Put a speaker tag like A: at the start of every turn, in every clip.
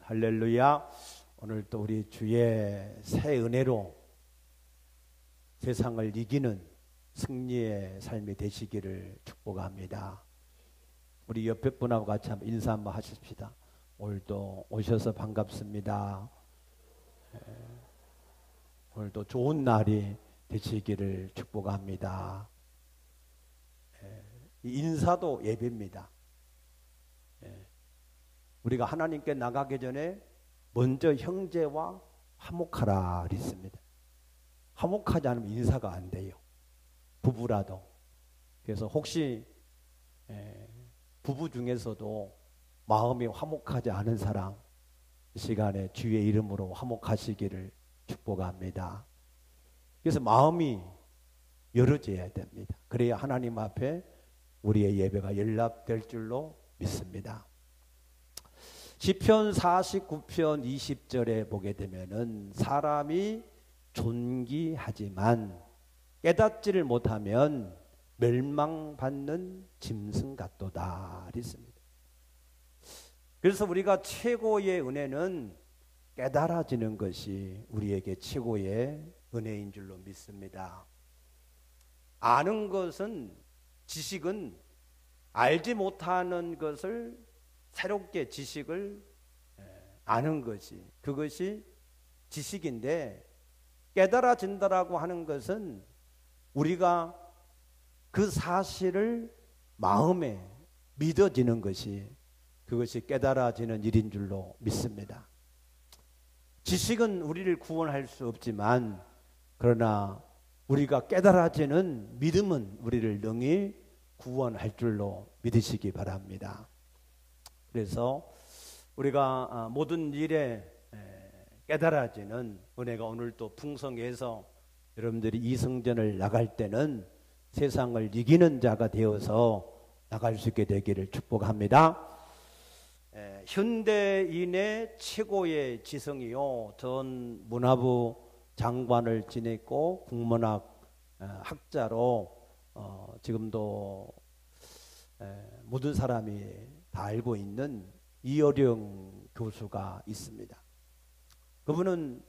A: 할렐루야. 오늘 또 우리 주의 새 은혜로 세상을 이기는 승리의 삶이 되시기를 축복합니다. 우리 옆에 분하고 같이 한번 인사 한번 하십시다. 오늘도 오셔서 반갑습니다. 오늘도 좋은 날이 되시기를 축복합니다. 이 인사도 예배입니다. 우리가 하나님께 나가기 전에 먼저 형제와 화목하라 그랬습니다. 화목하지 않으면 인사가 안 돼요. 부부라도. 그래서 혹시 부부 중에서도 마음이 화목하지 않은 사람, 이 시간에 주의 이름으로 화목하시기를 축복합니다. 그래서 마음이 열어져야 됩니다. 그래야 하나님 앞에 우리의 예배가 연락될 줄로 믿습니다. 시편 49편 20절에 보게 되면은 사람이 존귀하지만 깨닫지를 못하면 멸망받는 짐승 같도다 그랬습니다. 그래서 우리가 최고의 은혜는 깨달아지는 것이 우리에게 최고의 은혜인 줄로 믿습니다. 아는 것은, 지식은 알지 못하는 것을 새롭게 지식을 아는 것이, 그것이 지식인데, 깨달아진다라고 하는 것은 우리가 그 사실을 마음에 믿어지는 것이, 그것이 깨달아지는 일인 줄로 믿습니다. 지식은 우리를 구원할 수 없지만, 그러나 우리가 깨달아지는 믿음은 우리를 능히 구원할 줄로 믿으시기 바랍니다. 그래서 우리가 모든 일에 깨달아지는 은혜가 오늘 또 풍성해서 여러분들이 이성전을 나갈 때는 세상을 이기는 자가 되어서 나갈 수 있게 되기를 축복합니다. 현대인의 최고의 지성이요, 전 문화부 장관을 지냈고 국문학 학자로 지금도 모든 사람이 다 알고 있는 이어령 교수가 있습니다. 그분은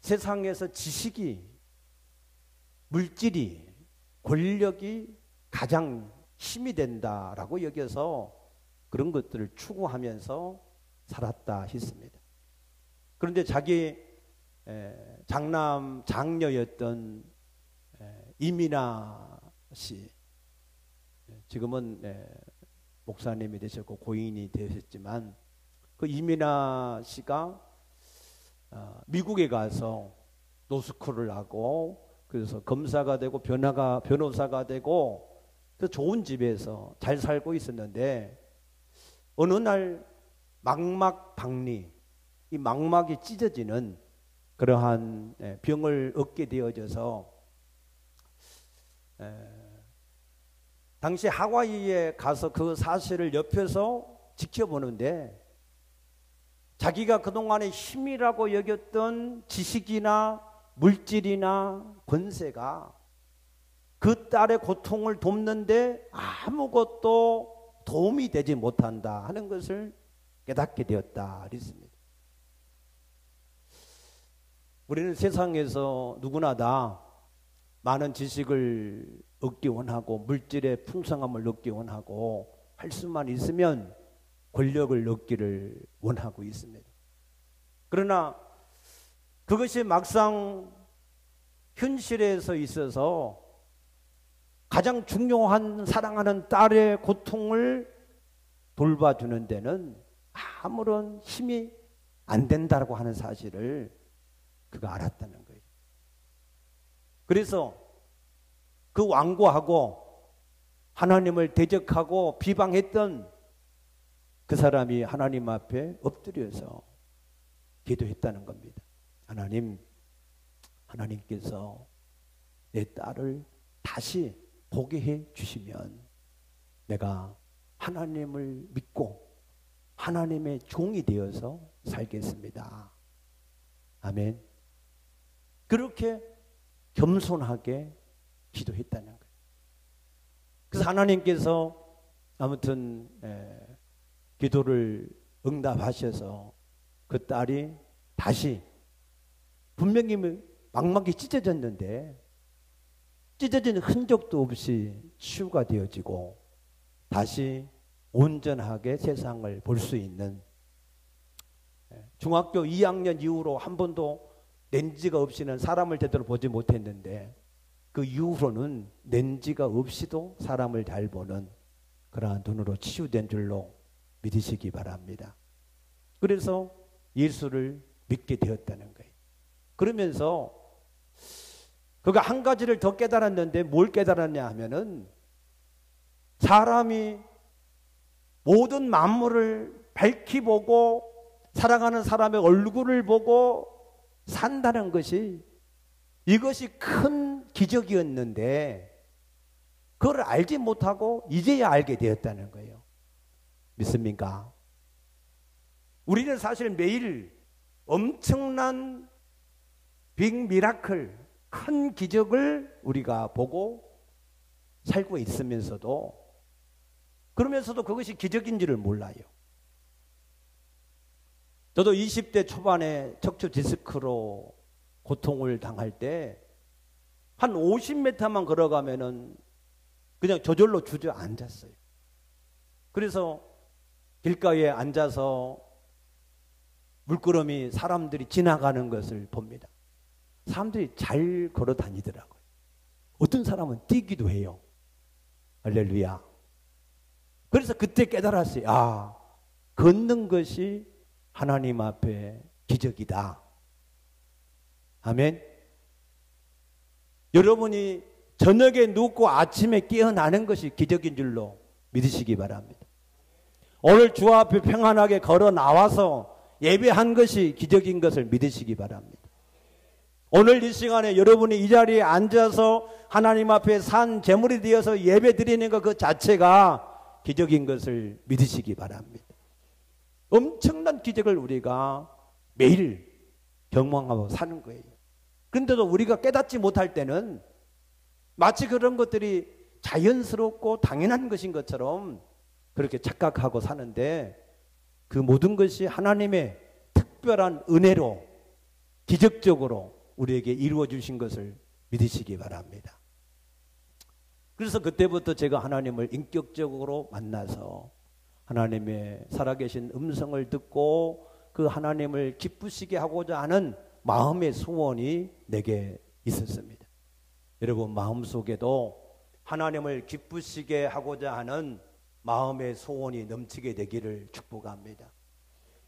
A: 세상에서 지식이, 물질이, 권력이 가장 힘이 된다라고 여겨서 그런 것들을 추구하면서 살았다 했습니다. 그런데 자기 장녀였던 이민아 씨, 지금은 목사님이 되셨고 고인이 되셨지만, 그 이민아 씨가 미국에 가서 노스쿨을 하고, 그래서 검사가 되고 변호사가 되고, 그 좋은 집에서 잘 살고 있었는데, 어느 날 망막박리, 이 망막이 찢어지는 그러한 병을 얻게 되어져서 당시 하와이에 가서 그 사실을 옆에서 지켜보는데, 자기가 그동안의 힘이라고 여겼던 지식이나 물질이나 권세가 그 딸의 고통을 돕는데 아무것도 도움이 되지 못한다 하는 것을 깨닫게 되었다 그랬습니다. 우리는 세상에서 누구나 다 많은 지식을 얻기 원하고 물질의 풍성함을 얻기 원하고 할 수만 있으면 권력을 얻기를 원하고 있습니다. 그러나 그것이 막상 현실에서 있어서 가장 중요한 사랑하는 딸의 고통을 돌봐주는 데는 아무런 힘이 안 된다고 하는 사실을 그가 알았다는 거예요. 그래서 그 완고하고 하나님을 대적하고 비방했던 그 사람이 하나님 앞에 엎드려서 기도했다는 겁니다. 하나님께서 내 딸을 다시 보게 해 주시면 내가 하나님을 믿고 하나님의 종이 되어서 살겠습니다. 아멘. 그렇게 겸손하게 기도했다는 거예요. 그래서 하나님께서 아무튼 기도를 응답하셔서 그 딸이 다시 분명히 망막이 찢어졌는데 찢어진 흔적도 없이 치유가 되어지고 다시 온전하게 세상을 볼 수 있는, 중학교 2학년 이후로 한 번도 렌즈가 없이는 사람을 제대로 보지 못했는데 그 이후로는 렌즈가 없이도 사람을 잘 보는 그러한 눈으로 치유된 줄로 믿으시기 바랍니다. 그래서 예수를 믿게 되었다는 거예요. 그러면서 그가 한 가지를 더 깨달았는데 뭘 깨달았냐 하면은 사람이 모든 만물을 밝히 보고 사랑하는 사람의 얼굴을 보고 산다는 것이, 이것이 큰 기적이었는데 그걸 알지 못하고 이제야 알게 되었다는 거예요. 믿습니까? 우리는 사실 매일 엄청난 빅 미라클, 큰 기적을 우리가 보고 살고 있으면서도, 그러면서도 그것이 기적인지를 몰라요. 저도 20대 초반에 척추 디스크로 고통을 당할 때 한 50m만 걸어가면은 그냥 저절로 주저앉았어요. 그래서 길가에 앉아서 물끄러미 사람들이 지나가는 것을 봅니다. 사람들이 잘 걸어 다니더라고요. 어떤 사람은 뛰기도 해요. 할렐루야. 그래서 그때 깨달았어요. 아, 걷는 것이 하나님 앞에 기적이다. 아멘. 여러분이 저녁에 눕고 아침에 깨어나는 것이 기적인 줄로 믿으시기 바랍니다. 오늘 주 앞에 평안하게 걸어 나와서 예배한 것이 기적인 것을 믿으시기 바랍니다. 오늘 이 시간에 여러분이 이 자리에 앉아서 하나님 앞에 산 제물이 되어서 예배 드리는 것 그 자체가 기적인 것을 믿으시기 바랍니다. 엄청난 기적을 우리가 매일 경험하고 사는 거예요. 그런데도 우리가 깨닫지 못할 때는 마치 그런 것들이 자연스럽고 당연한 것인 것처럼 그렇게 착각하고 사는데, 그 모든 것이 하나님의 특별한 은혜로 기적적으로 우리에게 이루어 주신 것을 믿으시기 바랍니다. 그래서 그때부터 제가 하나님을 인격적으로 만나서 하나님의 살아계신 음성을 듣고 그 하나님을 기쁘시게 하고자 하는 마음의 소원이 내게 있었습니다. 여러분 마음속에도 하나님을 기쁘시게 하고자 하는 마음의 소원이 넘치게 되기를 축복합니다.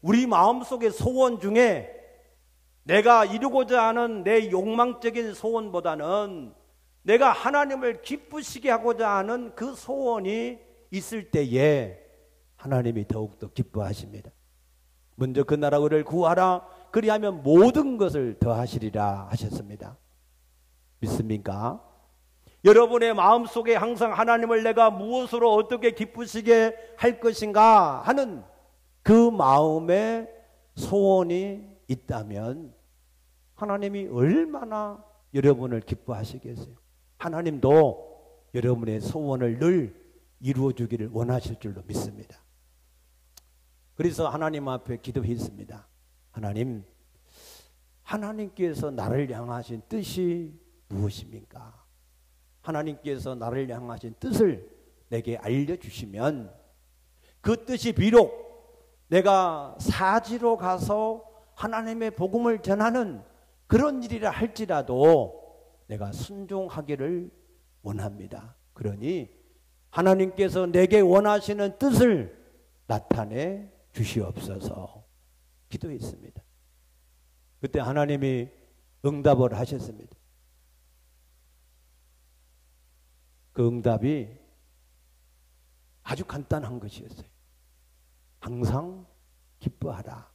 A: 우리 마음속의 소원 중에 내가 이루고자 하는 내 욕망적인 소원보다는 내가 하나님을 기쁘시게 하고자 하는 그 소원이 있을 때에 하나님이 더욱더 기뻐하십니다. 먼저 그 나라를 구하라, 그리하면 모든 것을 더하시리라 하셨습니다. 믿습니까? 여러분의 마음속에 항상 하나님을 내가 무엇으로 어떻게 기쁘시게 할 것인가 하는 그 마음의 소원이 있다면 하나님이 얼마나 여러분을 기뻐하시겠어요? 하나님도 여러분의 소원을 늘 이루어주기를 원하실 줄로 믿습니다. 그래서 하나님 앞에 기도했습니다. 하나님, 하나님께서 나를 향하신 뜻이 무엇입니까? 하나님께서 나를 향하신 뜻을 내게 알려주시면 그 뜻이 비록 내가 사지로 가서 하나님의 복음을 전하는 그런 일이라 할지라도 내가 순종하기를 원합니다. 그러니 하나님께서 내게 원하시는 뜻을 나타내 주시옵소서 기도했습니다. 그때 하나님이 응답을 하셨습니다. 그 응답이 아주 간단한 것이었어요. 항상 기뻐하라.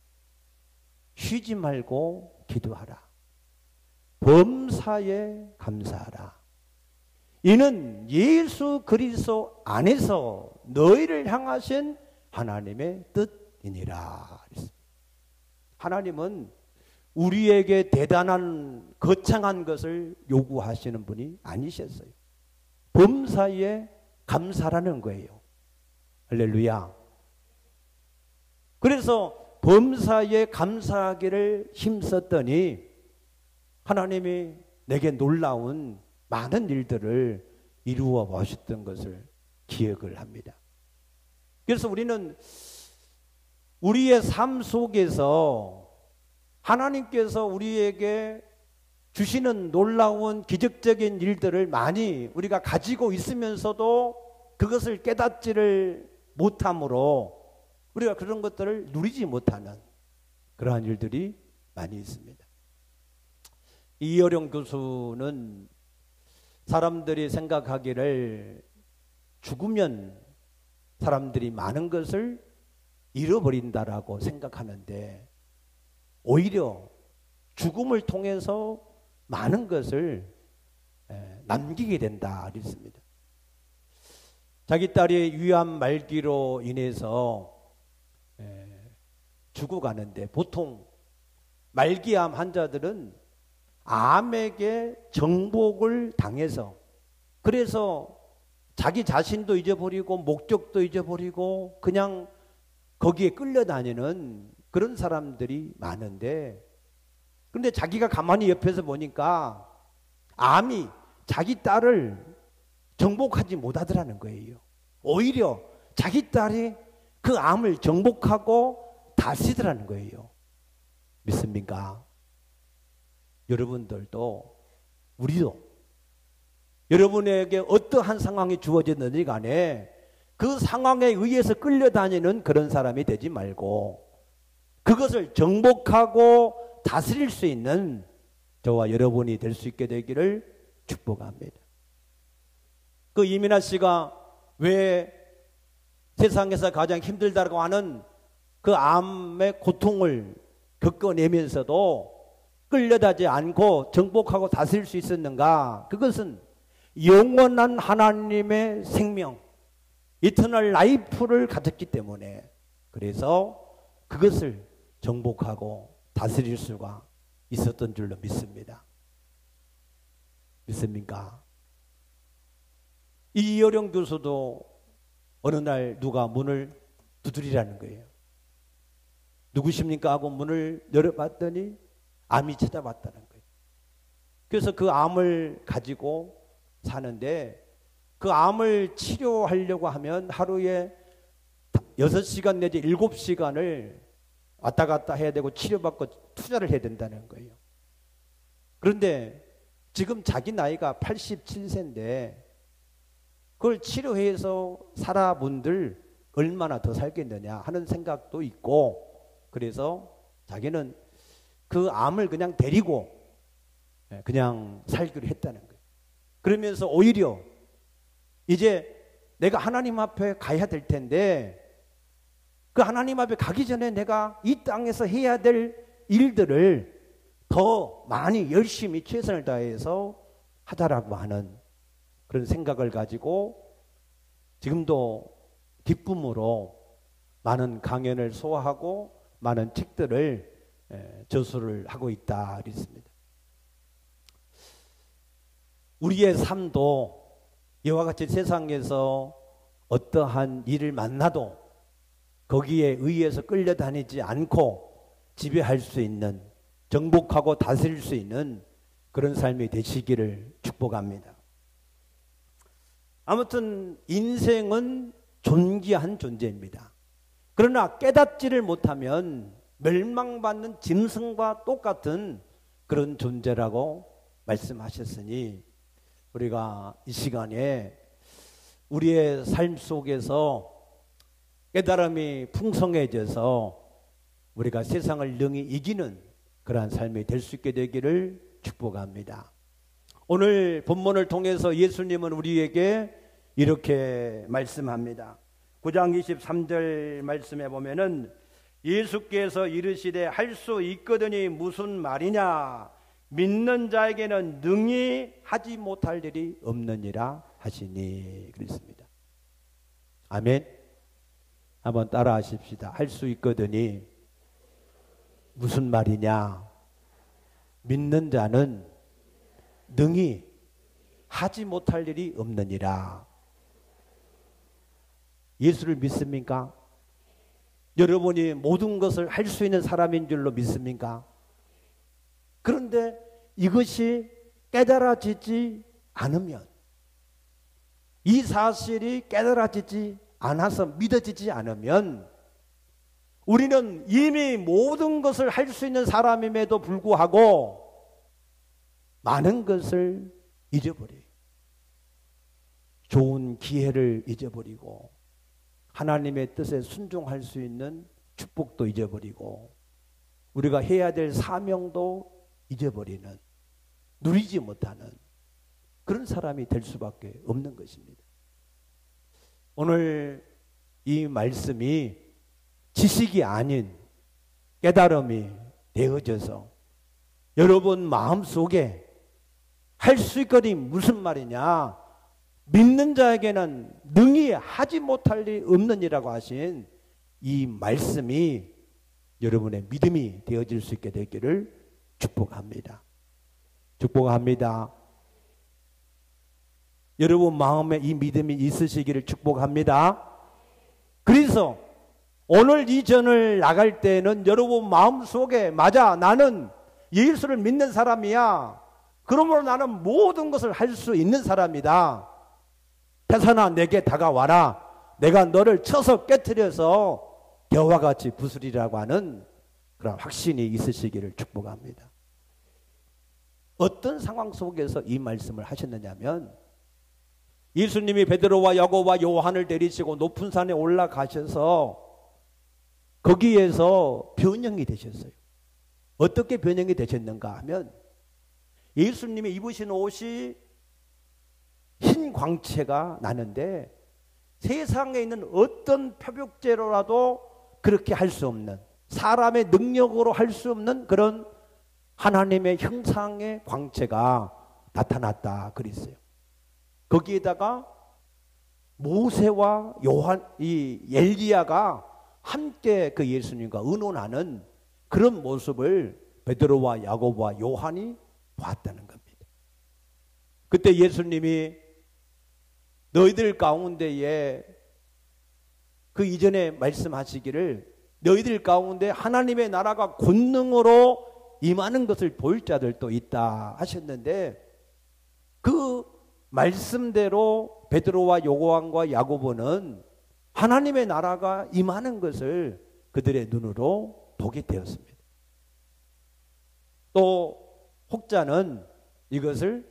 A: 쉬지 말고 기도하라. 범사에 감사하라. 이는 예수 그리스도 안에서 너희를 향하신 하나님의 뜻이니라. 하나님은 우리에게 대단한 거창한 것을 요구하시는 분이 아니셨어요. 범사에 감사라는 거예요. 할렐루야. 그래서 범사에 감사하기를 힘썼더니 하나님이 내게 놀라운 많은 일들을 이루어 보셨던 것을 기억을 합니다. 그래서 우리는 우리의 삶 속에서 하나님께서 우리에게 주시는 놀라운 기적적인 일들을 많이 우리가 가지고 있으면서도 그것을 깨닫지를 못함으로 우리가 그런 것들을 누리지 못하는 그러한 일들이 많이 있습니다. 이어령 교수는 사람들이 생각하기를 죽으면 사람들이 많은 것을 잃어버린다라고 생각하는데 오히려 죽음을 통해서 많은 것을 남기게 된다 그랬습니다. 자기 딸이 위암 말기로 인해서 죽어가는데 보통 말기암 환자들은 암에게 정복을 당해서 그래서 자기 자신도 잊어버리고 목적도 잊어버리고 그냥 거기에 끌려다니는 그런 사람들이 많은데 그런데 자기가 가만히 옆에서 보니까 암이 자기 딸을 정복하지 못하더라는 거예요. 오히려 자기 딸이 그 암을 정복하고 다스리더라는 거예요. 믿습니까? 여러분들도 우리도 여러분에게 어떠한 상황이 주어졌는지 간에 그 상황에 의해서 끌려다니는 그런 사람이 되지 말고 그것을 정복하고 다스릴 수 있는 저와 여러분이 될 수 있게 되기를 축복합니다. 그 이민아 씨가 왜 세상에서 가장 힘들다고 하는 그 암의 고통을 겪어내면서도 끌려다지 않고 정복하고 다스릴 수 있었는가? 그것은 영원한 하나님의 생명, 이터널 라이프를 가졌기 때문에 그래서 그것을 정복하고 다스릴 수가 있었던 줄로 믿습니다. 믿습니까? 이여령 교수도 어느 날 누가 문을 두드리라는 거예요. 누구십니까? 하고 문을 열어봤더니 암이 찾아왔다는 거예요. 그래서 그 암을 가지고 사는데 그 암을 치료하려고 하면 하루에 6시간 내지 7시간을 왔다 갔다 해야 되고 치료받고 투자를 해야 된다는 거예요. 그런데 지금 자기 나이가 87세인데 그걸 치료해서 살아본들 얼마나 더 살겠느냐 하는 생각도 있고 그래서 자기는 그 암을 그냥 데리고 그냥 살기로 했다는 거예요. 그러면서 오히려 이제 내가 하나님 앞에 가야 될 텐데 그 하나님 앞에 가기 전에 내가 이 땅에서 해야 될 일들을 더 많이 열심히 최선을 다해서 하자라고 하는 그런 생각을 가지고 지금도 기쁨으로 많은 강연을 소화하고 많은 책들을 저술을 하고 있다 그랬습니다. 우리의 삶도 이와 같이 세상에서 어떠한 일을 만나도 거기에 의해서 끌려다니지 않고 지배할 수 있는 정복하고 다스릴 수 있는 그런 삶이 되시기를 축복합니다. 아무튼 인생은 존귀한 존재입니다. 그러나 깨닫지를 못하면 멸망받는 짐승과 똑같은 그런 존재라고 말씀하셨으니 우리가 이 시간에 우리의 삶 속에서 깨달음이 풍성해져서 우리가 세상을 능히 이기는 그러한 삶이 될 수 있게 되기를 축복합니다. 오늘 본문을 통해서 예수님은 우리에게 이렇게 말씀합니다. 9장 23절 말씀해 보면은 예수께서 이르시되 할 수 있거든이 무슨 말이냐 믿는 자에게는 능히 하지 못할 일이 없느니라 하시니 그랬습니다. 아멘. 한번 따라 하십시다. 할 수 있거든이 무슨 말이냐 믿는 자는 능히 하지 못할 일이 없느니라. 예수를 믿습니까? 여러분이 모든 것을 할 수 있는 사람인 줄로 믿습니까? 그런데 이것이 깨달아지지 않으면, 이 사실이 깨달아지지 않아서 믿어지지 않으면 우리는 이미 모든 것을 할 수 있는 사람임에도 불구하고 많은 것을 잊어버려요. 좋은 기회를 잊어버리고 하나님의 뜻에 순종할 수 있는 축복도 잊어버리고 우리가 해야 될 사명도 잊어버리는, 누리지 못하는 그런 사람이 될 수밖에 없는 것입니다. 오늘 이 말씀이 지식이 아닌 깨달음이 되어져서 여러분 마음속에 할 수 있거니 무슨 말이냐, 믿는 자에게는 능히 하지 못할 일 없는 이라고 하신 이 말씀이 여러분의 믿음이 되어질 수 있게 되기를 축복합니다. 축복합니다. 여러분 마음에 이 믿음이 있으시기를 축복합니다. 그래서 오늘 이 전을 나갈 때는 여러분 마음속에, 맞아, 나는 예수를 믿는 사람이야, 그러므로 나는 모든 것을 할 수 있는 사람이다, 태산아 내게 다가와라, 내가 너를 쳐서 깨트려서 겨와 같이 부수리라고 하는 그런 확신이 있으시기를 축복합니다. 어떤 상황 속에서 이 말씀을 하셨느냐면, 예수님이 베드로와 야고보와 요한을 데리시고 높은 산에 올라가셔서 거기에서 변형이 되셨어요. 어떻게 변형이 되셨는가 하면, 예수님이 입으신 옷이 흰 광채가 나는데 세상에 있는 어떤 표백제로라도 그렇게 할 수 없는, 사람의 능력으로 할 수 없는 그런 하나님의 형상의 광채가 나타났다 그랬어요. 거기에다가 모세와 요한, 이 엘리야가 함께 그 예수님과 의논하는 그런 모습을 베드로와 야고보와 요한이 봤다는 겁니다. 그때 예수님이 너희들 가운데에, 그 이전에 말씀하시기를 너희들 가운데 하나님의 나라가 권능으로 임하는 것을 볼 자들도 있다 하셨는데, 그 말씀대로 베드로와 요한과 야고보는 하나님의 나라가 임하는 것을 그들의 눈으로 보게 되었습니다. 또 혹자는 이것을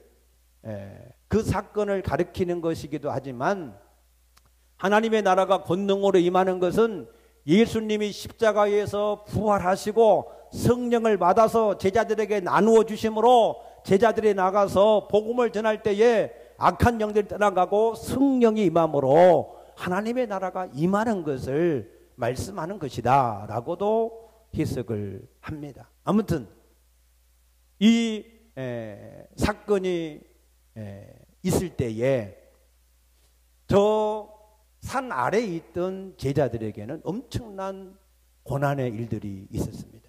A: 그 사건을 가리키는 것이기도 하지만, 하나님의 나라가 권능으로 임하는 것은 예수님이 십자가에서 부활하시고 성령을 받아서 제자들에게 나누어 주심으로 제자들이 나가서 복음을 전할 때에 악한 영들이 떠나가고 성령이 임함으로 하나님의 나라가 임하는 것을 말씀하는 것이다 라고도 해석을 합니다. 아무튼 이 사건이 있을 때에 저 산 아래에 있던 제자들에게는 엄청난 고난의 일들이 있었습니다.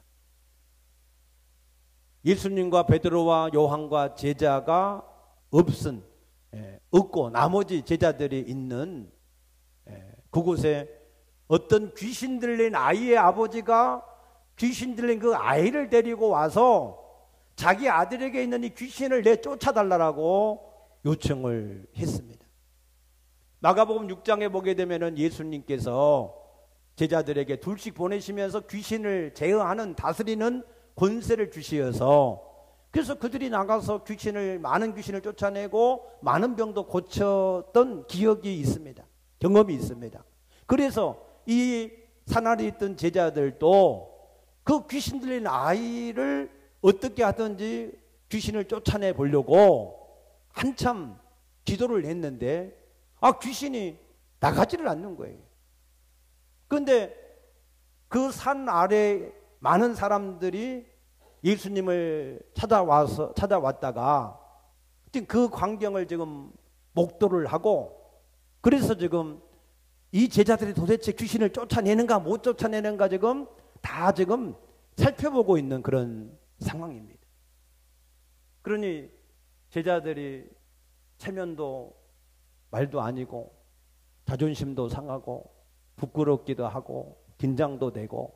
A: 예수님과 베드로와 요한과 제자가 없고 나머지 제자들이 있는 그곳에 어떤 귀신 들린 아이의 아버지가 귀신 들린 그 아이를 데리고 와서 자기 아들에게 있는 이 귀신을 내쫓아달라고 요청을 했습니다. 마가복음 6장에 보게 되면은 예수님께서 제자들에게 둘씩 보내시면서 귀신을 제어하는, 다스리는 권세를 주시어서, 그래서 그들이 나가서 많은 귀신을 쫓아내고 많은 병도 고쳤던 기억이 있습니다. 경험이 있습니다. 그래서 이 산 아래에 있던 제자들도 그 귀신 들린 아이를 어떻게 하든지 귀신을 쫓아내 보려고 한참 기도를 했는데 귀신이 나가지를 않는 거예요. 그런데 그 산 아래 많은 사람들이 예수님을 찾아왔다가 그 광경을 지금 목도를 하고, 그래서 지금 이 제자들이 도대체 귀신을 쫓아내는가 못 쫓아내는가 지금 살펴보고 있는 그런 상황입니다. 그러니 제자들이 체면도 말도 아니고 자존심도 상하고 부끄럽기도 하고 긴장도 되고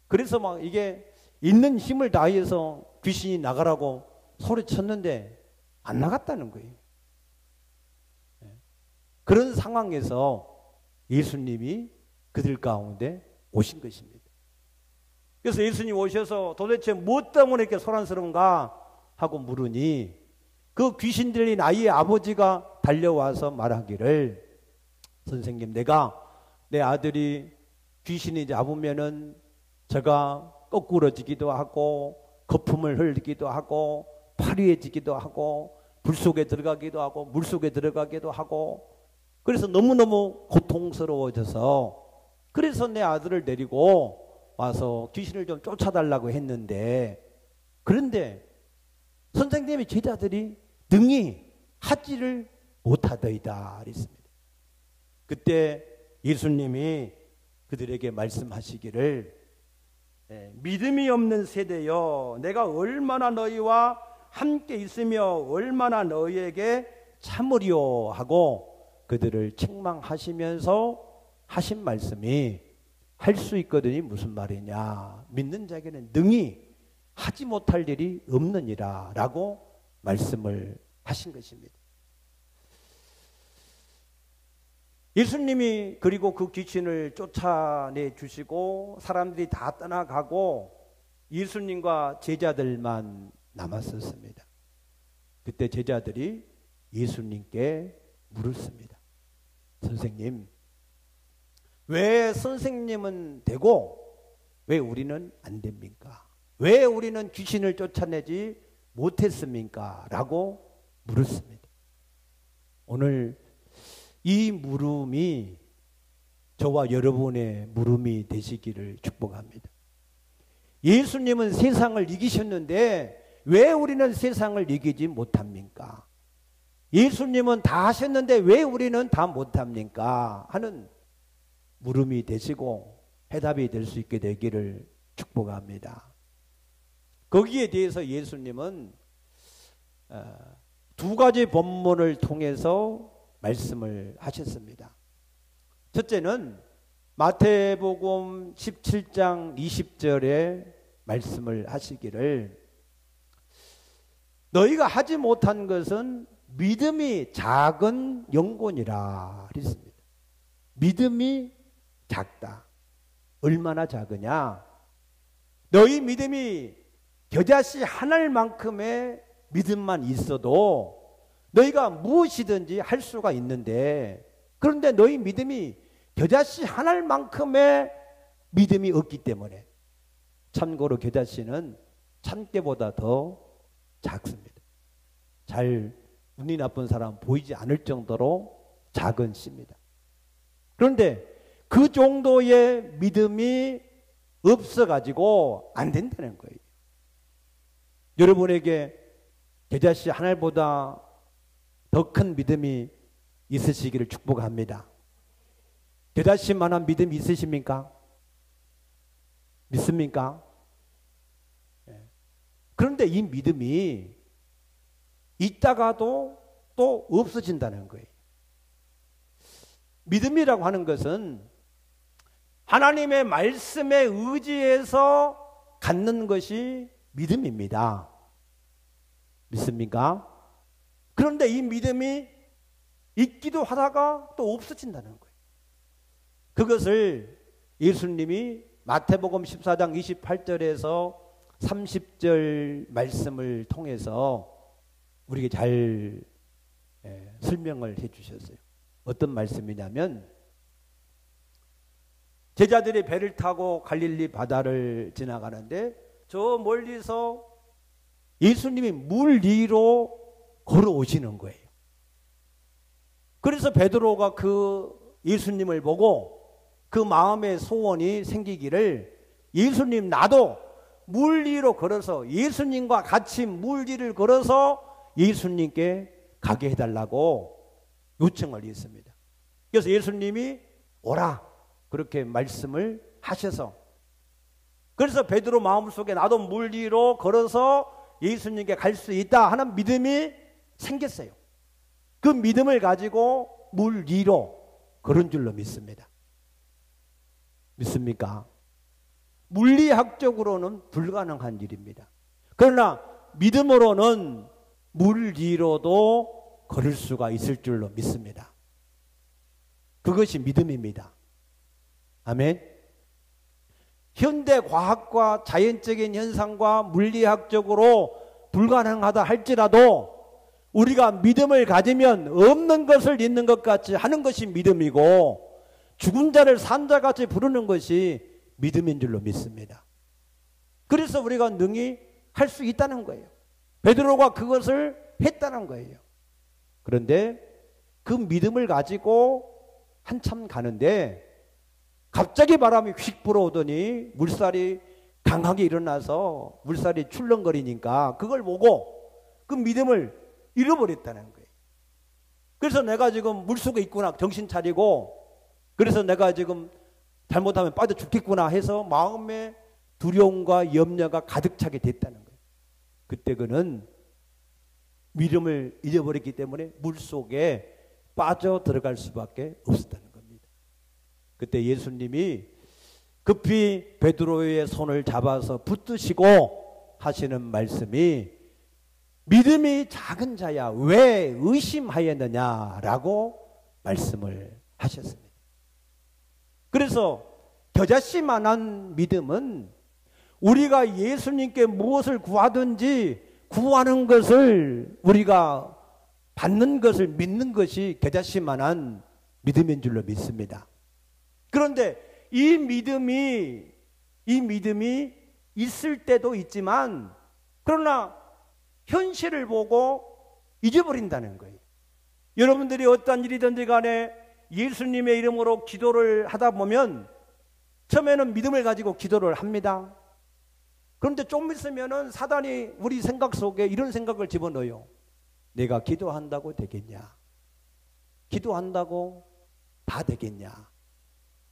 A: 그래서 막 이게 있는 힘을 다해서 귀신이 나가라고 소리쳤는데 안 나갔다는 거예요. 그런 상황에서 예수님이 그들 가운데 오신 것입니다. 그래서 예수님 오셔서 도대체 무엇 때문에 이렇게 소란스러운가 하고 물으니 그 귀신 들린 아이의 아버지가 달려와서 말하기를 선생님 내가 내 아들이 귀신이 잡으면은 제가 거꾸러지기도 하고 거품을 흘리기도 하고 파리해지기도 하고 불 속에 들어가기도 하고 물 속에 들어가기도 하고 그래서 너무너무 고통스러워져서 그래서 내 아들을 데리고 와서 귀신을 좀 쫓아달라고 했는데 그런데 선생님의 제자들이 능히 하지를 못하더이다 그랬습니다. 그때 예수님이 그들에게 말씀하시기를 믿음이 없는 세대여 내가 얼마나 너희와 함께 있으며 얼마나 너희에게 참으리요 하고 그들을 책망하시면서 하신 말씀이 할 수 있거든이 무슨 말이냐 믿는 자에게는 능히 하지 못할 일이 없느니라 라고 말씀을 하신 것입니다. 예수님이 그리고 그 귀신을 쫓아내 주시고 사람들이 다 떠나가고 예수님과 제자들만 남았었습니다. 그때 제자들이 예수님께 물었습니다. 선생님, 왜 선생님은 되고 왜 우리는 안 됩니까? 왜 우리는 귀신을 쫓아내지 못했습니까? 라고 물었습니다. 오늘 이 물음이 저와 여러분의 물음이 되시기를 축복합니다. 예수님은 세상을 이기셨는데 왜 우리는 세상을 이기지 못합니까? 예수님은 다 하셨는데 왜 우리는 다 못합니까? 하는 물음이 되시고 해답이 될 수 있게 되기를 축복합니다. 거기에 대해서 예수님은 두 가지 본문을 통해서 말씀을 하셨습니다. 첫째는 마태복음 17장 20절에 말씀을 하시기를 너희가 하지 못한 것은 믿음이 작은 영혼이라 그랬습니다. 믿음이 작다. 얼마나 작으냐? 너희 믿음이 겨자씨 한 알만큼의 믿음만 있어도 너희가 무엇이든지 할 수가 있는데 그런데 너희 믿음이 겨자씨 한 알만큼의 믿음이 없기 때문에 참고로 겨자씨는 참깨보다 더 작습니다. 잘 눈이 나쁜 사람 보이지 않을 정도로 작은 씨입니다. 그런데 그 정도의 믿음이 없어가지고 안 된다는 거예요. 여러분에게 겨자씨 한 알보다 더 큰 믿음이 있으시기를 축복합니다. 겨자씨만한 믿음이 있으십니까? 믿습니까? 그런데 이 믿음이 있다가도 또 없어진다는 거예요. 믿음이라고 하는 것은 하나님의 말씀에 의지해서 갖는 것이 믿음입니다. 믿습니까? 그런데 이 믿음이 있기도 하다가 또 없어진다는 거예요. 그것을 예수님이 마태복음 14장 28절에서 30절 말씀을 통해서 우리에게 잘 설명을 해 주셨어요. 어떤 말씀이냐면 제자들이 배를 타고 갈릴리 바다를 지나가는데 저 멀리서 예수님이 물 위로 걸어오시는 거예요. 그래서 베드로가 그 예수님을 보고 그 마음의 소원이 생기기를 예수님 나도 물 위로 걸어서 예수님과 같이 물 위를 걸어서 예수님께 가게 해달라고 요청을 했습니다. 그래서 예수님이 오라 그렇게 말씀을 하셔서 그래서 베드로 마음속에 나도 물 위로 걸어서 예수님께 갈 수 있다 하는 믿음이 생겼어요. 그 믿음을 가지고 물 위로 걸은 줄로 믿습니다. 믿습니까? 물리학적으로는 불가능한 일입니다. 그러나 믿음으로는 물 위로도 걸을 수가 있을 줄로 믿습니다. 그것이 믿음입니다. 아멘. 현대 과학과 자연적인 현상과 물리학적으로 불가능하다 할지라도 우리가 믿음을 가지면 없는 것을 있는 것 같이 하는 것이 믿음이고 죽은 자를 산 자같이 부르는 것이 믿음인 줄로 믿습니다. 그래서 우리가 능히 할 수 있다는 거예요. 베드로가 그것을 했다는 거예요. 그런데 그 믿음을 가지고 한참 가는데 갑자기 바람이 휙 불어오더니 물살이 강하게 일어나서 물살이 출렁거리니까 그걸 보고 그 믿음을 잃어버렸다는 거예요. 그래서 내가 지금 물속에 있구나 정신 차리고 그래서 내가 지금 잘못하면 빠져 죽겠구나 해서 마음에 두려움과 염려가 가득 차게 됐다는 거예요. 그때 그는 믿음을 잃어버렸기 때문에 물속에 빠져 들어갈 수밖에 없었다는 겁니다. 그때 예수님이 급히 베드로의 손을 잡아서 붙드시고 하시는 말씀이 믿음이 작은 자야 왜 의심하였느냐라고 말씀을 하셨습니다. 그래서 겨자씨만한 믿음은 우리가 예수님께 무엇을 구하든지 구하는 것을 우리가 받는 것을 믿는 것이 겨자씨만한 믿음인 줄로 믿습니다. 그런데 이 믿음이 있을 때도 있지만 그러나 현실을 보고 잊어버린다는 거예요. 여러분들이 어떤 일이든지 간에 예수님의 이름으로 기도를 하다 보면 처음에는 믿음을 가지고 기도를 합니다. 그런데 좀 있으면은 사단이 우리 생각 속에 이런 생각을 집어넣어요. 내가 기도한다고 되겠냐? 기도한다고 다 되겠냐?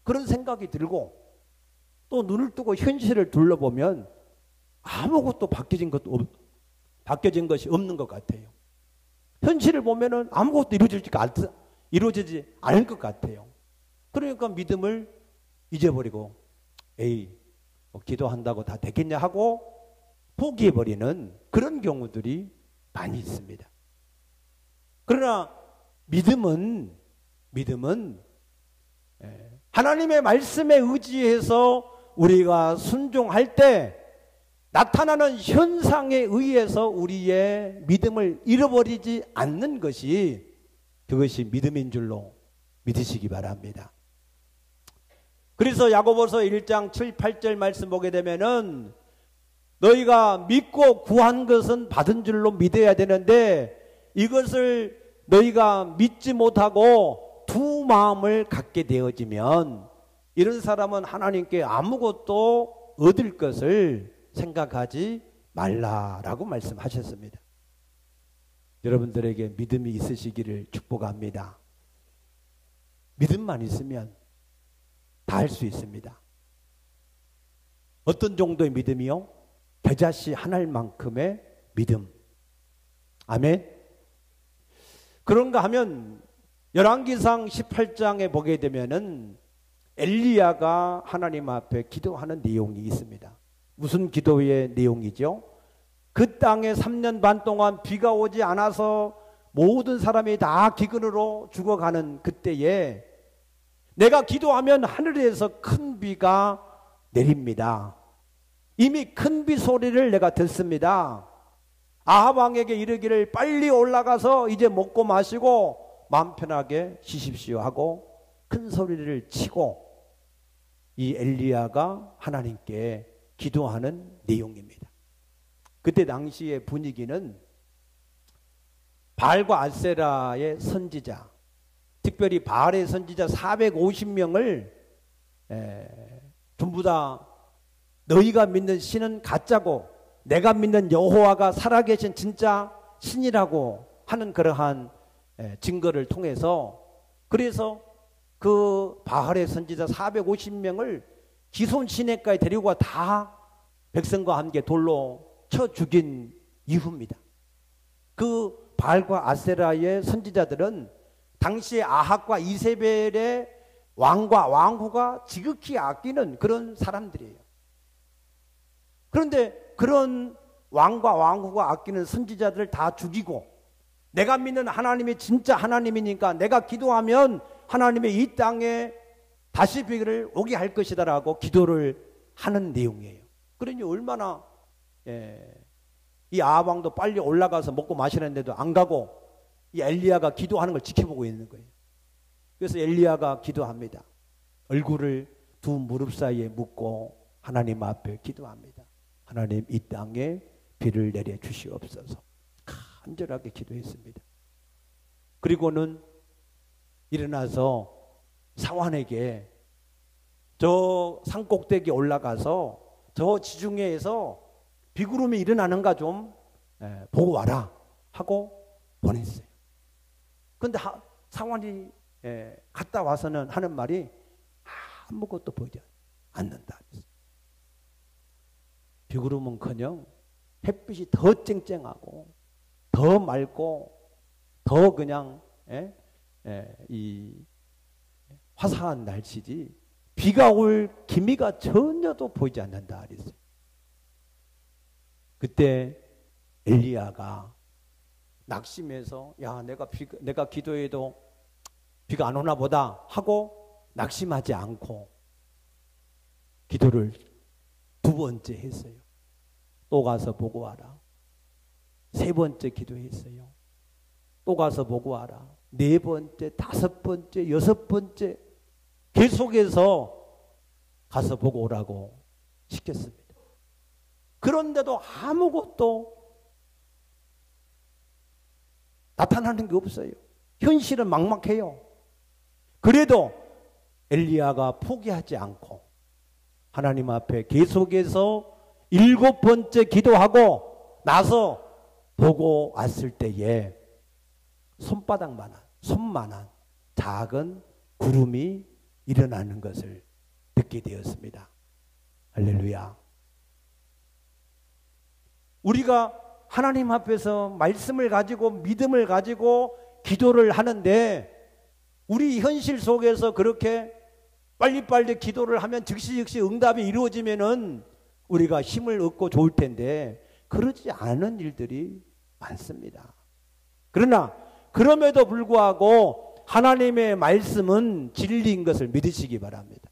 A: 그런 생각이 들고 또 눈을 뜨고 현실을 둘러보면 아무것도 바뀌어진 것이 없는 것 같아요. 현실을 보면은 아무것도 이루어지지 않을 것 같아요. 그러니까 믿음을 잊어버리고 뭐 기도한다고 다 되겠냐 하고 포기해버리는 그런 경우들이 많이 있습니다. 그러나 믿음은 하나님의 말씀에 의지해서 우리가 순종할 때 나타나는 현상에 의해서 우리의 믿음을 잃어버리지 않는 것이 그것이 믿음인 줄로 믿으시기 바랍니다. 그래서 야고보서 1장 7, 8절 말씀 보게 되면은 너희가 믿고 구한 것은 받은 줄로 믿어야 되는데 이것을 너희가 믿지 못하고 두 마음을 갖게 되어지면 이런 사람은 하나님께 아무것도 얻을 것을 생각하지 말라라고 말씀하셨습니다. 여러분들에게 믿음이 있으시기를 축복합니다. 믿음만 있으면 다 할 수 있습니다. 어떤 정도의 믿음이요? 겨자씨 한 알만큼의 믿음. 아멘. 그런가 하면 열왕기상 18장에 보게 되면은 엘리야가 하나님 앞에 기도하는 내용이 있습니다. 무슨 기도의 내용이죠? 그 땅에 3년 반 동안 비가 오지 않아서 모든 사람이 다 기근으로 죽어가는 그때에 내가 기도하면 하늘에서 큰 비가 내립니다. 이미 큰 비 소리를 내가 듣습니다. 아합 왕에게 이르기를 빨리 올라가서 이제 먹고 마시고 마음 편하게 쉬십시오 하고 큰 소리를 치고 이 엘리야가 하나님께 기도하는 내용입니다. 그때 당시의 분위기는 바알과 아세라의 선지자, 특별히 바알의 선지자 450명을 전부 다 너희가 믿는 신은 가짜고 내가 믿는 여호와가 살아계신 진짜 신이라고 하는 그러한 증거를 통해서 그래서 그 바알의 선지자 450명을 기손 시내가에 데리고 다 백성과 함께 돌로 쳐 죽인 이후입니다. 그 바알과 아세라의 선지자들은 당시에 아합과 이세벨의 왕과 왕후가 지극히 아끼는 그런 사람들이에요. 그런데 그런 왕과 왕후가 아끼는 선지자들을 다 죽이고 내가 믿는 하나님이 진짜 하나님이니까 내가 기도하면 하나님의 이 땅에 다시 비를 오게 할 것이다라고 기도를 하는 내용이에요. 그러니 얼마나 이 아합 왕도 빨리 올라가서 먹고 마시는데도 안 가고 이 엘리야가 기도하는 걸 지켜보고 있는 거예요. 그래서 엘리야가 기도합니다. 얼굴을 두 무릎 사이에 묻고 하나님 앞에 기도합니다. 하나님 이 땅에 비를 내려 주시옵소서. 간절하게 기도했습니다. 그리고는 일어나서 사환에게 저 산꼭대기에 올라가서 저 지중해에서 비구름이 일어나는가 좀 보고 와라 하고 보냈어요. 그런데 사환이 갔다 와서는 하는 말이 아무것도 보이지 않는다. 비구름은커녕 햇빛이 더 쨍쨍하고 더 맑고 더 그냥 이 화사한 날씨지 비가 올 기미가 전혀도 보이지 않는다 그랬어요. 그때 엘리야가 낙심해서 야 내가 기도해도 비가 안 오나 보다 하고 낙심하지 않고 기도를 두 번째 했어요. 또 가서 보고 와라. 세 번째 기도했어요. 또 가서 보고 와라. 네 번째, 다섯 번째, 여섯 번째 계속해서 가서 보고 오라고 시켰습니다. 그런데도 아무것도 나타나는 게 없어요. 현실은 막막해요. 그래도 엘리야가 포기하지 않고 하나님 앞에 계속해서 7번째 기도하고 나서 보고 왔을 때에 손만한 작은 구름이 일어나는 것을 듣게 되었습니다. 할렐루야. 우리가 하나님 앞에서 말씀을 가지고 믿음을 가지고 기도를 하는데 우리 현실 속에서 그렇게 빨리빨리 기도를 하면 즉시 응답이 이루어지면은 우리가 힘을 얻고 좋을 텐데 그러지 않은 일들이 많습니다. 그러나 그럼에도 불구하고 하나님의 말씀은 진리인 것을 믿으시기 바랍니다.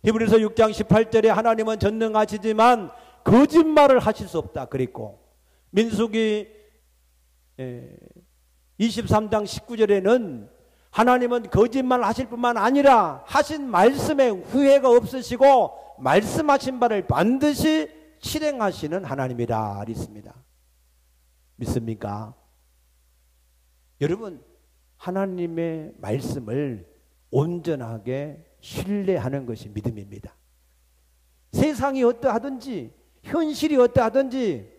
A: 히브리서 6장 18절에 하나님은 전능하시지만 거짓말을 하실 수 없다 그랬고 민수기 23장 19절에는 하나님은 거짓말 하실 뿐만 아니라 하신 말씀에 후회가 없으시고 말씀하신 바를 반드시 실행하시는 하나님이라 그랬습니다. 믿습니까? 여러분 하나님의 말씀을 온전하게 신뢰하는 것이 믿음입니다. 세상이 어떠하든지 현실이 어떠하든지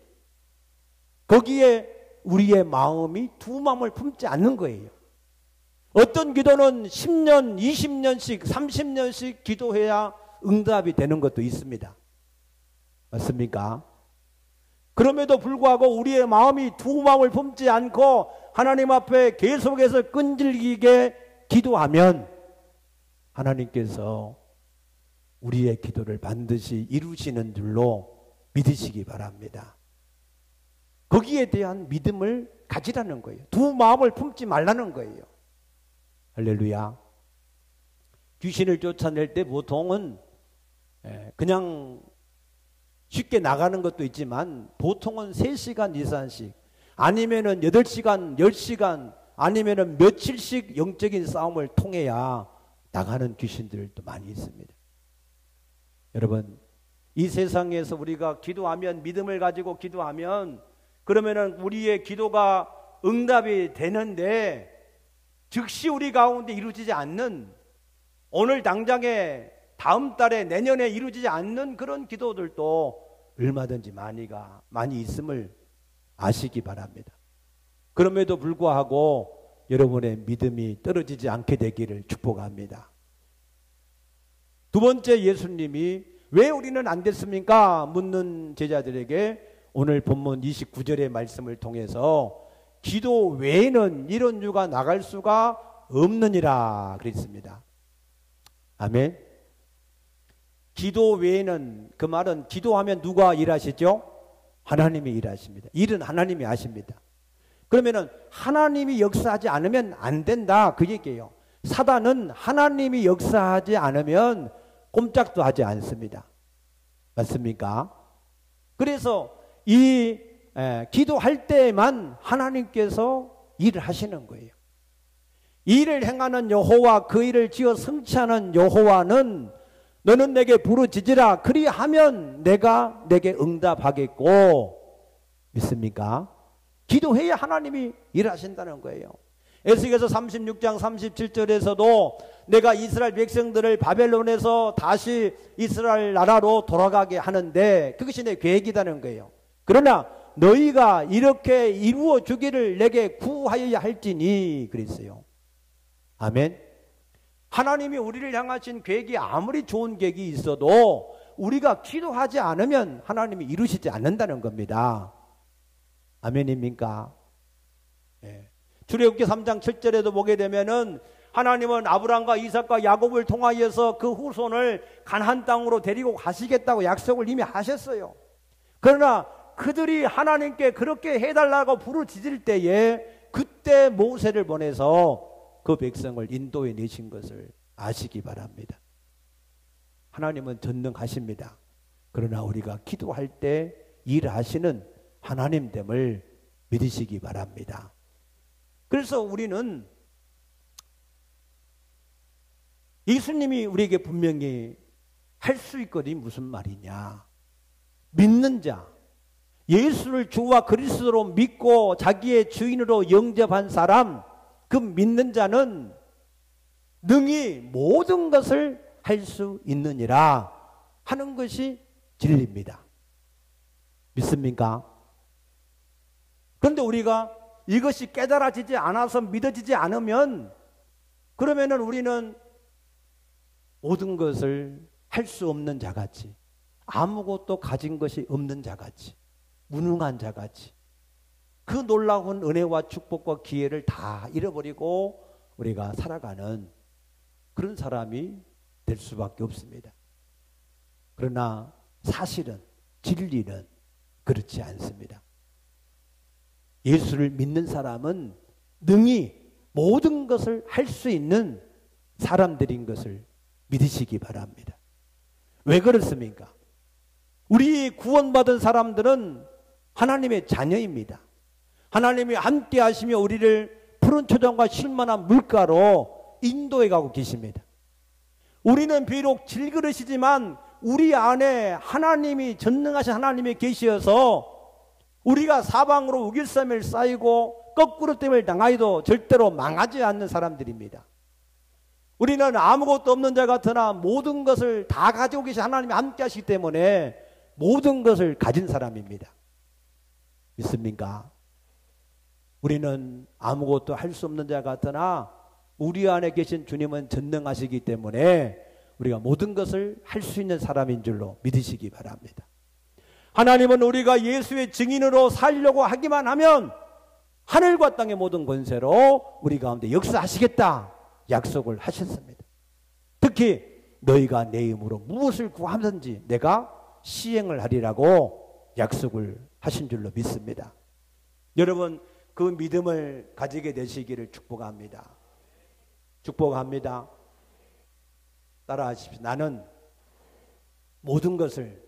A: 거기에 우리의 마음이 두 마음을 품지 않는 거예요. 어떤 기도는 10년, 20년씩, 30년씩 기도해야 응답이 되는 것도 있습니다. 맞습니까? 그럼에도 불구하고 우리의 마음이 두 마음을 품지 않고 하나님 앞에 계속해서 끈질기게 기도하면 하나님께서 우리의 기도를 반드시 이루시는 줄로 믿으시기 바랍니다. 거기에 대한 믿음을 가지라는 거예요. 두 마음을 품지 말라는 거예요. 할렐루야. 귀신을 쫓아낼 때 보통은 그냥 쉽게 나가는 것도 있지만 보통은 3시간 이상씩 아니면은 8시간, 10시간 아니면은 며칠씩 영적인 싸움을 통해야 나가는 귀신들도 많이 있습니다. 여러분, 이 세상에서 우리가 기도하면 믿음을 가지고 기도하면 그러면은 우리의 기도가 응답이 되는데 즉시 우리 가운데 이루어지지 않는 오늘 당장에 다음 달에 내년에 이루어지지 않는 그런 기도들도 얼마든지 많이 있음을 아시기 바랍니다. 그럼에도 불구하고 여러분의 믿음이 떨어지지 않게 되기를 축복합니다. 두 번째 예수님이 왜 우리는 안 됐습니까? 묻는 제자들에게 오늘 본문 29절의 말씀을 통해서 기도 외에는 이런 유가 나갈 수가 없느니라 그랬습니다. 아멘. 기도 외에는, 그 말은 기도하면 누가 일하시죠? 하나님이 일하십니다. 일은 하나님이 하십니다. 그러면은 하나님이 역사하지 않으면 안 된다, 그 얘기예요. 사단은 하나님이 역사하지 않으면 꼼짝도 하지 않습니다. 맞습니까? 그래서 이 기도할 때만 하나님께서 일을 하시는 거예요. 일을 행하는 여호와, 그 일을 지어 성취하는 여호와는 너는 내게 부르짖으라, 그리하면 내가 내게 응답하겠고, 믿습니까? 기도해야 하나님이 일하신다는 거예요. 에스겔서 36장 37절에서도 내가 이스라엘 백성들을 바벨론에서 다시 이스라엘 나라로 돌아가게 하는데 그것이 내 계획이라는 거예요. 그러나 너희가 이렇게 이루어 주기를 내게 구하여야 할지니 그랬어요. 아멘. 하나님이 우리를 향하신 계획이 아무리 좋은 계획이 있어도 우리가 기도하지 않으면 하나님이 이루시지 않는다는 겁니다. 아멘입니까? 네. 출애굽기 3장 7절에도 보게 되면은 하나님은 아브라함과 이삭과 야곱을 통하여서 그 후손을 가나안 땅으로 데리고 가시겠다고 약속을 이미 하셨어요. 그러나 그들이 하나님께 그렇게 해달라고 부르짖을 때에 그때 모세를 보내서 그 백성을 인도해 내신 것을 아시기 바랍니다. 하나님은 전능하십니다. 그러나 우리가 기도할 때 일하시는 하나님됨을 믿으시기 바랍니다. 그래서 우리는 예수님이 우리에게 분명히 할 수 있거든요. 무슨 말이냐? 믿는 자, 예수를 주와 그리스도로 믿고 자기의 주인으로 영접한 사람, 그 믿는 자는 능히 모든 것을 할 수 있느니라 하는 것이 진리입니다. 믿습니까? 그런데 우리가 이것이 깨달아지지 않아서 믿어지지 않으면 그러면은 우리는 모든 것을 할 수 없는 자같이, 아무것도 가진 것이 없는 자같이, 무능한 자같이, 그 놀라운 은혜와 축복과 기회를 다 잃어버리고 우리가 살아가는 그런 사람이 될 수밖에 없습니다. 그러나 사실은, 진리는 그렇지 않습니다. 예수를 믿는 사람은 능히 모든 것을 할 수 있는 사람들인 것을 믿으시기 바랍니다. 왜 그렇습니까? 우리 구원받은 사람들은 하나님의 자녀입니다. 하나님이 함께 하시며 우리를 푸른 초장과 실만한 물가로 인도해 가고 계십니다. 우리는 비록 질그릇이지만 우리 안에 하나님이, 전능하신 하나님이 계시어서 우리가 사방으로 우길쌈을 쌓이고 거꾸로 땜을 당하여도 절대로 망하지 않는 사람들입니다. 우리는 아무것도 없는 자 같으나 모든 것을 다 가지고 계신 하나님이 함께 하시기 때문에 모든 것을 가진 사람입니다. 믿습니까? 우리는 아무것도 할 수 없는 자 같으나 우리 안에 계신 주님은 전능하시기 때문에 우리가 모든 것을 할 수 있는 사람인 줄로 믿으시기 바랍니다. 하나님은 우리가 예수의 증인으로 살려고 하기만 하면 하늘과 땅의 모든 권세로 우리 가운데 역사하시겠다 약속을 하셨습니다. 특히 너희가 내 이름으로 무엇을 구하든지 내가 시행을 하리라고 약속을 하신 줄로 믿습니다. 여러분, 그 믿음을 가지게 되시기를 축복합니다. 축복합니다. 따라하십시오. 나는 모든 것을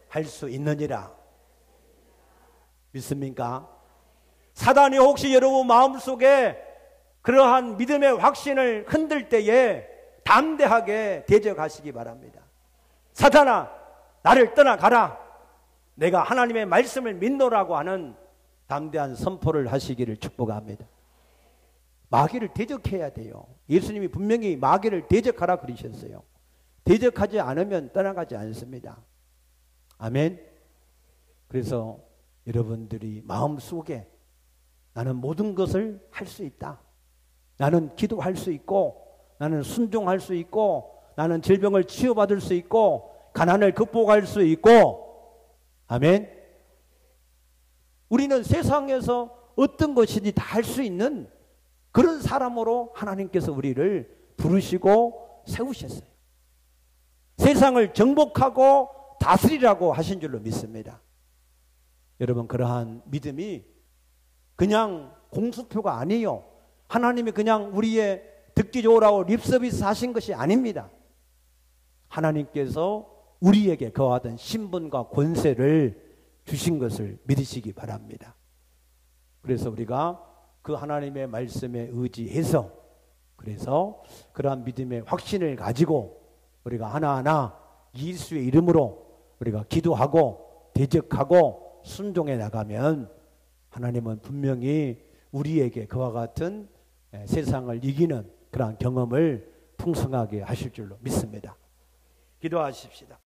A: 할 수 있느니라. 믿습니까? 사단이 혹시 여러분 마음속에 그러한 믿음의 확신을 흔들 때에 담대하게 대적하시기 바랍니다. 사단아, 나를 떠나가라. 내가 하나님의 말씀을 믿노라고 하는 담대한 선포를 하시기를 축복합니다. 마귀를 대적해야 돼요. 예수님이 분명히 마귀를 대적하라 그러셨어요. 대적하지 않으면 떠나가지 않습니다. 아멘. 그래서 여러분들이 마음속에 나는 모든 것을 할 수 있다. 나는 기도할 수 있고, 나는 순종할 수 있고, 나는 질병을 치유받을 수 있고, 가난을 극복할 수 있고, 아멘. 우리는 세상에서 어떤 것이든지 다 할 수 있는 그런 사람으로 하나님께서 우리를 부르시고 세우셨어요. 세상을 정복하고 다스리라고 하신 줄로 믿습니다. 여러분, 그러한 믿음이 그냥 공수표가 아니에요. 하나님이 그냥 우리의 듣기 좋으라고 립서비스 하신 것이 아닙니다. 하나님께서 우리에게 거하던 신분과 권세를 주신 것을 믿으시기 바랍니다. 그래서 우리가 그 하나님의 말씀에 의지해서, 그래서 그러한 믿음의 확신을 가지고 우리가 하나하나 예수의 이름으로 우리가 기도하고 대적하고 순종해 나가면 하나님은 분명히 우리에게 그와 같은 세상을 이기는 그러한 경험을 풍성하게 하실 줄로 믿습니다. 기도하십시다.